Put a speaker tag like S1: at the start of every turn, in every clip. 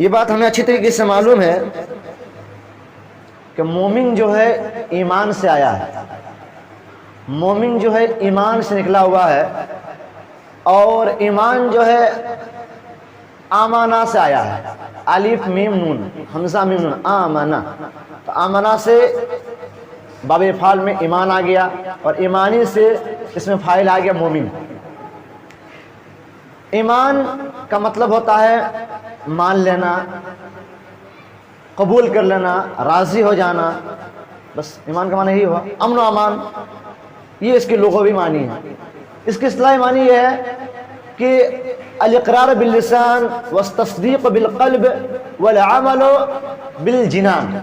S1: یہ بات ہمیں اچھی طریقے سے معلوم ہے کہ مومن جو ہے ایمان سے آیا ہے، مومن جو ہے ایمان سے نکلا ہوا ہے، اور ایمان جو ہے آمانہ سے آیا ہے، الف میم نون حمزہ میم نون آمانہ، تو آمانہ سے باب فعل میں ایمان آ گیا، اور ایمانی سے اس میں فاعل آ گیا مومن۔ ایمان کا مطلب ہوتا ہے مان لینا، قبول کر لینا، راضی ہو جانا، بس ایمان کا معنی یہی ہوا، امن و امان، یہ اس کی لغوی معنی ہے۔ اس کی اصطلاحی معنی یہ ہے کہ الاقرار باللسان والتصدیق بالقلب والعمل بالجنان،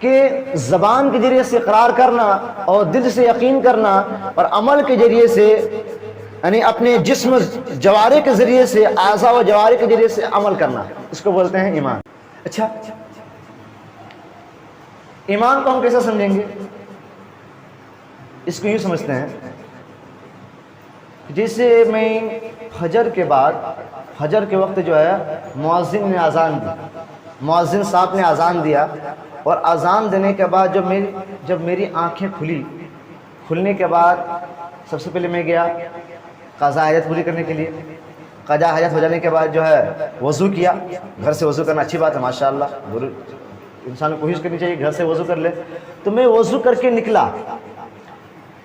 S1: کہ زبان کے ذریعے سے اقرار کرنا اور دل سے یقین کرنا، اور عمل کے ذریعے سے یعنی اپنے جسم جوارح کے ذریعے سے، اعضاء و جوارح کے ذریعے سے عمل کرنا، اس کو بولتے ہیں ایمان۔ اچھا، ایمان کو ہم کیسے سمجھیں گے؟ اس کو یوں سمجھتے ہیں، جیسے میں فجر کے بعد، فجر کے وقت جو ہے مؤذن نے اذان دی، مؤذن صاحب نے اذان دیا، اور اذان دینے کے بعد جب میری آنکھیں کھلنے کے بعد سب سے پہلے میں گیا قضاء حاجت پوری کرنے کے لیے۔ قضاء حاجت ہو جانے کے بعد جو ہے وضو کیا، گھر سے وضو کرنا اچھی بات ہے ماشاءاللہ، انسان کو کوشش کرنی چاہیے گھر سے وضو کر لے۔ تو میں وضو کر کے نکلا،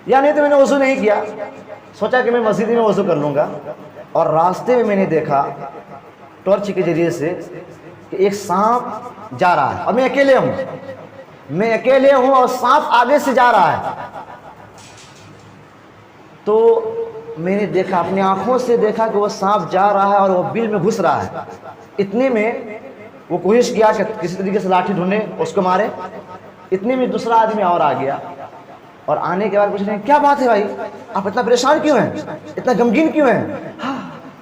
S1: یا نہیں تو میں نے وضو نہیں کیا، سوچا کہ میں مسجد میں وضو کر لوں گا، اور راستے میں نے دیکھا ٹارچ کے ذریعے سے کہ ایک سانپ جا رہا ہے، اور میں اکیلے ہوں اور سانپ آگے سے جا رہا ہے۔ تو میں نے دیکھا، اپنی آنکھوں سے دیکھا کہ وہ سانپ جا رہا ہے اور وہ بل میں گھس رہا ہے۔ اتنے میں وہ کوشش کیا کہ کسی طریقے سے لاٹھی ڈھونڈے اس کو مارے، اتنے میں دوسرا آدمی اور آ گیا، اور آنے کے بعد پوچھ رہے ہیں کیا بات ہے بھائی، آپ اتنا پریشان کیوں ہیں، اتنا غمگین کیوں ہیں؟ ہاں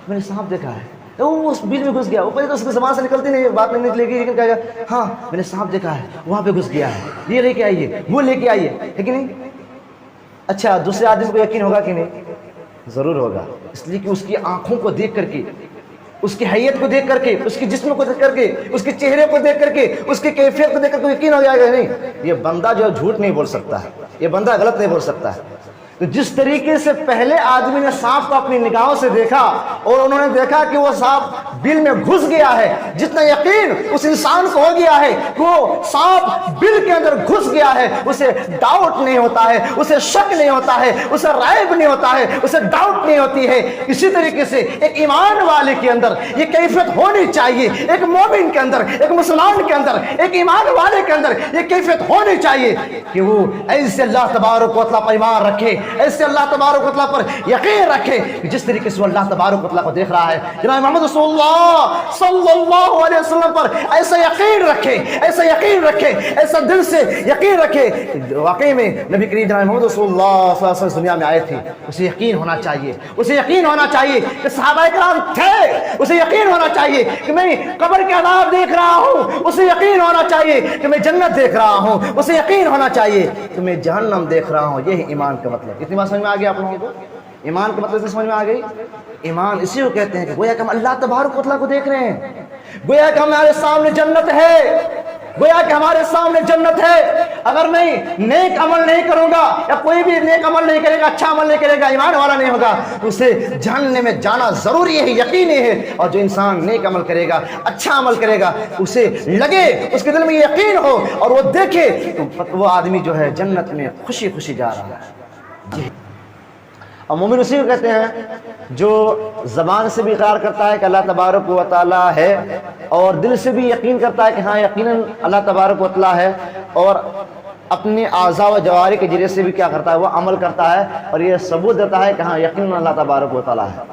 S1: میں نے سانپ دیکھا ہے، وہ اس بل میں گھس گیا، اوپر تو اس کی زبان سے نکلتی نہیں، بات نہیں نکلے گی، لیکن کہے گا ہاں میں نے سانپ دیکھا ہے، وہاں پہ گھس گیا ہے، یہ لے کے آئیے، وہ لے کے آئیے، ہے کہ نہیں؟ اچھا، دوسرے آدمی کو یقین ہوگا کہ نہیں؟ ضرور ہوگا، اس لیے کہ اس کی آنکھوں کو دیکھ کر کے، اس کی حیت کو دیکھ کر کے، اس کے جسم کو دیکھ کر کے، اس کے چہرے کو دیکھ کر کے، اس کی کیفیت کو دیکھ کر کے یقین ہو جائے گا نہیں یہ بندہ جو جھوٹ نہیں بول سکتا ہے، یہ بندہ غلط نہیں بول سکتا ہے۔ تو جس طریقے سے پہلے آدمی نے سانپ کو اپنی نگاہوں سے دیکھا، اور انہوں نے دیکھا کہ وہ سانپ بل میں گھس گیا ہے، جتنا یقین اس انسان کو ہو گیا ہے کہ وہ سانپ بل کے اندر گھس گیا ہے، اسے ڈاؤٹ نہیں ہوتا ہے، اسے شک نہیں ہوتا ہے، اسے ریب نہیں ہوتا ہے، اسے ڈاؤٹ نہیں ہوتی ہے۔ اسی طریقے سے ایک ایمان والے کے اندر یہ کیفیت ہونی چاہیے، ایک مومن کے اندر، ایک مسلمان کے اندر، ایک ایمان والے کے اندر یہ کیفیت ہونی چاہیے کہ وہ ایسے اللہ تبارک و تعالیٰ پر ایمان رکھے، ایسے اللہ تبارک و تعالیٰ پر یقین رکھے کہ جس طریقے سے وہ اللہ تبارک و تعالیٰ کو دیکھ رہا ہے، جناب محمد رسول اللہ صلی اللہ علیہ وسلم پر ایسا یقین رکھے، ایسا یقین رکھے، ایسا دل سے یقین رکھے۔ واقعی میں نبی کریم جناب محمد رسول اللہ صلی اللہ علیہ وسلم دنیا میں آئے تھے، اسے یقین ہونا چاہیے، اسے یقین ہونا چاہیے کہ صحابہ کرام تھے، اسے یقین ہونا چاہیے کہ میں قبر کے عذاب دیکھ رہا ہوں، اسے یقین ہونا چاہیے کہ میں جنت دیکھ رہا ہوں، اسے یقین ہونا چاہیے کہ میں جہنم دیکھ رہا ہوں۔ یہ ایمان کا مطلب، اتنی بات سمجھ میں آ گئی آپ لوگوں کو؟ ایمان کا مطلب سمجھ میں آ گئی؟ ایمان اسی کو کہتے ہیں کہ گویا کہ ہم اللہ تبارک و تعالیٰ کو دیکھ رہے ہیں، گویا کہ ہمارے سامنے جنت ہے، گویا کہ ہمارے سامنے جنت ہے۔ اگر میں نیک عمل نہیں کروں گا، یا کوئی بھی نیک عمل نہیں کرے گا، اچھا عمل نہیں کرے گا، ایمان والا نہیں ہوگا، تو اسے جہنم میں جانا ضروری ہے، یقینی ہے۔ اور جو انسان نیک عمل کرے گا، اچھا عمل کرے گا، اسے لگے، اس کے دل میں یقین ہو اور وہ دیکھے، تو وہ آدمی جو ہے جنت میں خوشی خوشی جا رہا ہے۔ اور مومن اسی کو کہتے ہیں جو زبان سے بھی اقرار کرتا ہے کہ اللہ تبارک و تعالیٰ ہے، اور دل سے بھی یقین کرتا ہے کہ ہاں یقیناً اللہ تبارک و تعالیٰ ہے، اور اپنے اعضاء و جوارح کے ذریعے سے بھی کیا کرتا ہے، وہ عمل کرتا ہے، اور یہ ثبوت دیتا ہے کہ ہاں یقیناً اللہ تبارک و تعالیٰ ہے۔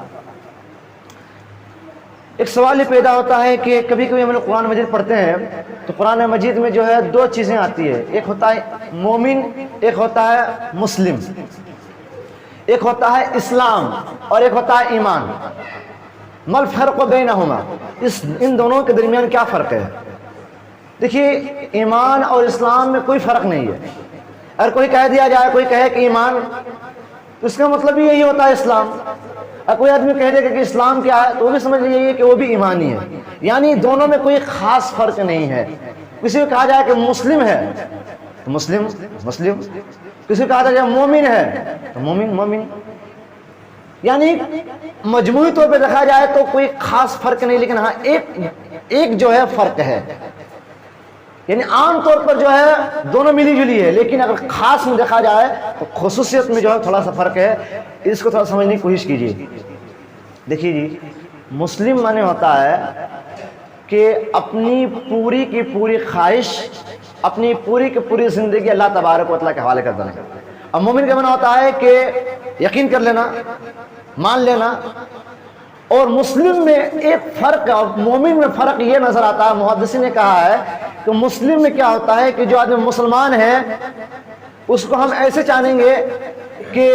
S1: ایک سوال یہ پیدا ہوتا ہے کہ کبھی کبھی ہم لوگ قرآن مجید پڑھتے ہیں تو قرآن مجید میں جو ہے دو چیزیں آتی ہے، ایک ہوتا ہے مومن، ایک ہوتا ہے مسلم، ایک ہوتا ہے اسلام اور ایک ہوتا ہے ایمان۔ مل فرق بینہما، ان دونوں کے درمیان کیا فرق ہے؟ دیکھیے، ایمان اور اسلام میں کوئی فرق نہیں ہے۔ اگر کوئی کہہ دیا جائے، کوئی کہے کہ ایمان، تو اس کا مطلب یہی ہوتا ہے اسلام، اور کوئی آدمی کہہ دے گا کہ اسلام کیا ہے تو وہ بھی سمجھ لیجیے کہ وہ بھی ایمانی ہے، یعنی دونوں میں کوئی خاص فرق نہیں ہے۔ کسی کو کہا جائے کہ مسلم ہے تو مسلم مسلم، کسی کو کہا جائے مومن ہے تو مومن مومن، یعنی مجموعی طور پہ دیکھا جائے تو کوئی خاص فرق نہیں، لیکن ہاں ایک جو ہے فرق ہے، یعنی عام طور پر جو ہے دونوں ملی جلی ہے، لیکن اگر خاص میں دیکھا جائے تو خصوصیت میں جو ہے تھوڑا سا فرق ہے، اس کو تھوڑا سمجھنے کی کوشش کیجیے۔ دیکھیے جی، مسلم معنی ہوتا ہے کہ اپنی پوری کی پوری خواہش، اپنی پوری کی پوری زندگی اللہ تبارک و تعالیٰ کے حوالے کر دینا۔ اور مومن کا معنی ہوتا ہے کہ یقین کر لینا، مان لینا۔ اور مسلم میں ایک فرق، اور مومن میں فرق یہ نظر آتا ہے، محدثین نے کہا ہے کہ مسلم میں کیا ہوتا ہے کہ جو آدمی مسلمان ہے اس کو ہم ایسے جانیں گے کہ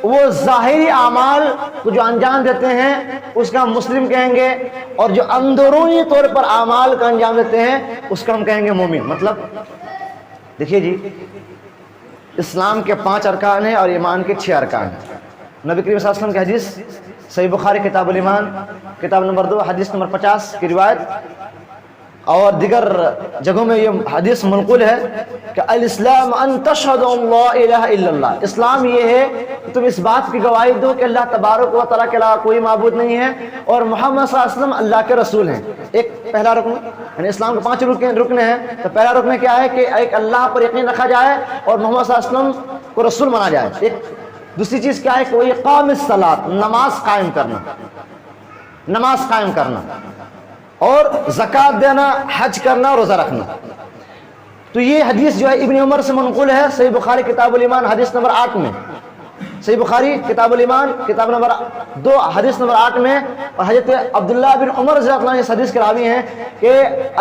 S1: وہ ظاہری اعمال کو جو انجام دیتے ہیں اس کا ہم مسلم کہیں گے، اور جو اندرونی طور پر اعمال کا انجام دیتے ہیں اس کا ہم کہیں گے مومن۔ مطلب دیکھیے جی، اسلام کے 5 ارکان ہیں اور ایمان کے 6 ارکان ہیں۔ نبی کریم صلی اللہ علیہ وسلم کی حدیث صحیح بخاری کتاب الایمان کتاب نمبر 2 حدیث نمبر 50 کی روایت، اور دیگر جگہوں میں یہ حدیث منقول ہے کہ الاسلام ان تشہد ان لا الہ الا اللہ، اسلام یہ ہے کہ تم اس بات کی گواہی دو کہ اللہ تبارک و تعالیٰ کے علاوہ کوئی معبود نہیں ہے اور محمد صلی اللہ علیہ وسلم اللہ کے رسول ہیں۔ ایک پہلا رکن، یعنی اسلام کے 5 رکن ہیں، تو پہلا رکن کیا ہے کہ ایک اللہ پر یقین رکھا جائے اور محمد صلی اللہ علیہ وسلم کو رسول مانا جائے۔ ایک دوسری چیز کیا ہے کہ وہ اقام الصلاۃ، نماز قائم کرنا، نماز قائم کرنا، اور زکوٰۃ دینا، حج کرنا، روزہ رکھنا۔ تو یہ حدیث جو ہے ابن عمر سے منقول ہے، صحیح بخاری کتاب الایمان حدیث نمبر 8 میں، صحیح بخاری کتاب الایمان کتاب نمبر 2 حدیث نمبر 8 میں، اور حضرت عبداللہ بن عمر رضی اللہ عنہ اس حدیث کے راوی ہیں کہ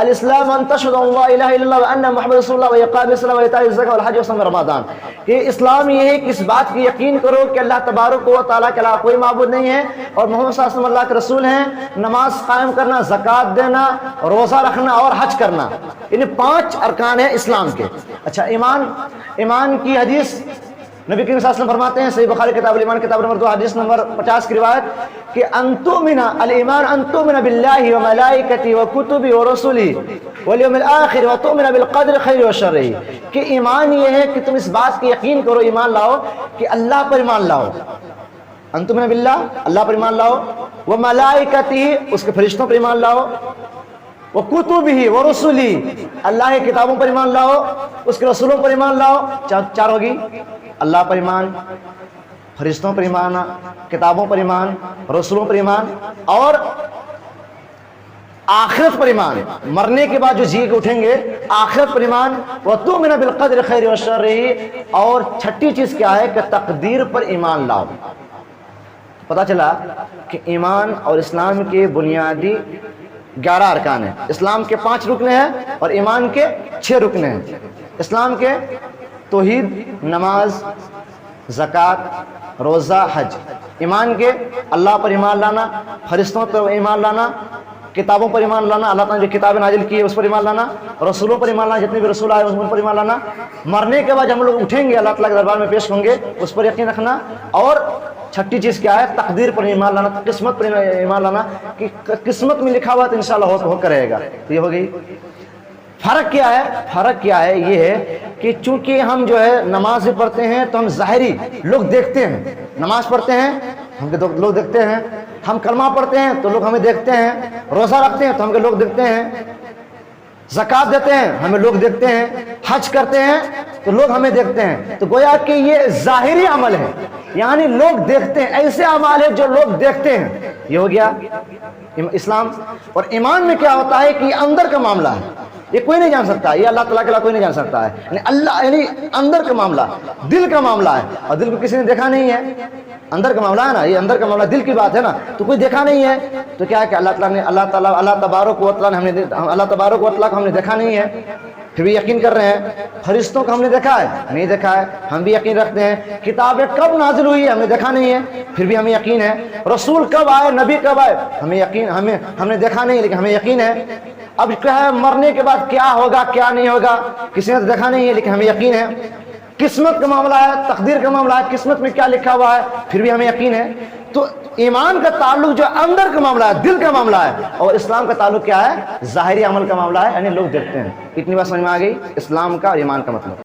S1: الاسلام ان تشهد ان لا الہ الا اللہ وان محمد رسول اللہ واقام الصلاۃ وایتاء الزکاۃ والحج وصوم رمضان، کہ اسلام یہ ہے کہ اس بات کی یقین کرو کہ اللہ تبارک و تعالیٰ کے علاوہ کوئی معبود نہیں ہے اور محمد صلی اللہ علیہ وسلم اللہ کے رسول ہیں، نماز قائم کرنا، زکوٰۃ دینا، روزہ رکھنا اور حج کرنا، یعنی 5 ارکان ہیں اسلام کے۔ اچھا، ایمان کی حدیث نبی کریم صلی اللہ علیہ وسلم فرماتے ہیں صحیح بخاری کتاب الایمان کتاب نمبر 2 حدیث نمبر 50 کی روایت کہ ان تؤمن الایمان ان تؤمن باللہ وملائکتہ وکتبہ ورسلہ والیوم الآخر وتؤمن بالقدر خیر وشر، کہ ایمان یہ ہے کہ تم اس بات کی یقین کرو، ایمان لاؤ کہ اللہ پر ایمان لاؤ، ان تؤمن باللہ اللہ پر ایمان لاؤ، وملائکتہ اس کے فرشتوں پر ایمان لاؤ، وکتبہ ورسلہ اللہ کی کتابوں پر ایمان لاؤ، اس کے رسولوں پر ایمان لاؤ۔ 4 ہوگی، اللہ پر ایمان، فرشتوں پر ایمان، کتابوں پر ایمان، رسولوں پر ایمان، اور آخرت پر ایمان، مرنے کے بعد جو جی کے اٹھیں گے آخرت پر ایمان، وَتُؤْمِنَ بِالْقَدْرِ خَيْرِهِ وَشَرِّهِ، اور چھٹی چیز کیا ہے کہ تقدیر پر ایمان لاؤ۔ پتہ چلا کہ ایمان اور اسلام کے بنیادی 11 ارکان ہیں، اسلام کے 5 رکن ہیں اور ایمان کے 6 رکن ہیں۔ اسلام کے توحید، نماز، زکوٰۃ، روزہ، حج۔ ایمان کے اللہ پر ایمان لانا، فرشتوں پر ایمان لانا، کتابوں پر ایمان لانا، اللہ تعالیٰ نے جو کتابیں نازل کی ہے اس پر ایمان لانا، رسولوں پر ایمان لانا، جتنے بھی رسول آئے ان پر ایمان لانا، مرنے کے بعد ہم لوگ اٹھیں گے اللہ تعالیٰ کے دربار میں پیش ہوں گے اس پر یقین رکھنا، اور چھٹی چیز کیا ہے تقدیر پر ایمان لانا، قسمت پر ایمان لانا کہ قسمت میں لکھا ہوا تو انشاءاللہ ہو کرے گا۔ تو یہ ہو گئی۔ فرق کیا ہے؟ فرق کیا ہے؟ یہ ہے کہ چونکہ ہم جو ہے نماز بھی پڑھتے ہیں تو ہم ظاہری لوگ دیکھتے ہیں، نماز پڑھتے ہیں ہم کے لوگ دیکھتے ہیں، ہم کلمہ پڑھتے ہیں تو لوگ ہمیں دیکھتے ہیں، روزہ رکھتے ہیں تو ہم کے لوگ دیکھتے ہیں، زکوٰۃ دیتے ہیں ہمیں لوگ دیکھتے ہیں، حج کرتے ہیں تو لوگ ہمیں دیکھتے ہیں۔ تو گویا کہ یہ ظاہری عمل ہے، یعنی لوگ دیکھتے ہیں، ایسے اعمال ہیں جو لوگ دیکھتے ہیں۔ یہ ہو گیا اسلام۔ اور ایمان میں کیا ہوتا ہے کہ یہ اندر کا معاملہ ہے، یہ کوئی نہیں جان سکتا، یہ اللہ تعالیٰ کے علاوہ کوئی نہیں جان سکتا ہے، یعنی اللہ یعنی اندر کا معاملہ، دل کا معاملہ ہے، اور دل کو کسی نے دیکھا نہیں ہے، اندر کا معاملہ ہے نا، یہ اندر کا معاملہ دل کی بات ہے نا، تو کوئی دیکھا نہیں ہے تو کیا ہے کہ اللہ تبارک و تعالیٰ کو ہم نے دیکھا نہیں ہے پھر بھی یقین کر رہے ہیں۔ فرشتوں کو ہم نے دیکھا ہے نہیں دیکھا ہے ہم بھی یقین رکھتے ہیں۔ کتابیں کب نازل ہوئی ہے ہم نے دیکھا نہیں ہے پھر بھی ہمیں یقین ہے۔ رسول کب آئے، نبی کب آئے، ہمیں یقین، ہم نے دیکھا نہیں لیکن ہمیں یقین ہے۔ اب کیا ہے مرنے کے بعد کیا ہوگا کیا نہیں ہوگا کسی نے تو دیکھا نہیں ہے لیکن ہمیں یقین ہے۔ قسمت کا معاملہ ہے، تقدیر کا معاملہ ہے، قسمت میں کیا لکھا ہوا ہے پھر بھی ہمیں یقین ہے۔ تو ایمان کا تعلق جو اندر کا معاملہ ہے، دل کا معاملہ ہے، اور اسلام کا تعلق کیا ہے؟ ظاہری عمل کا معاملہ ہے، یعنی لوگ دیکھتے ہیں۔ اتنی بات سمجھ میں آ گئی اسلام کا اور ایمان کا مطلب۔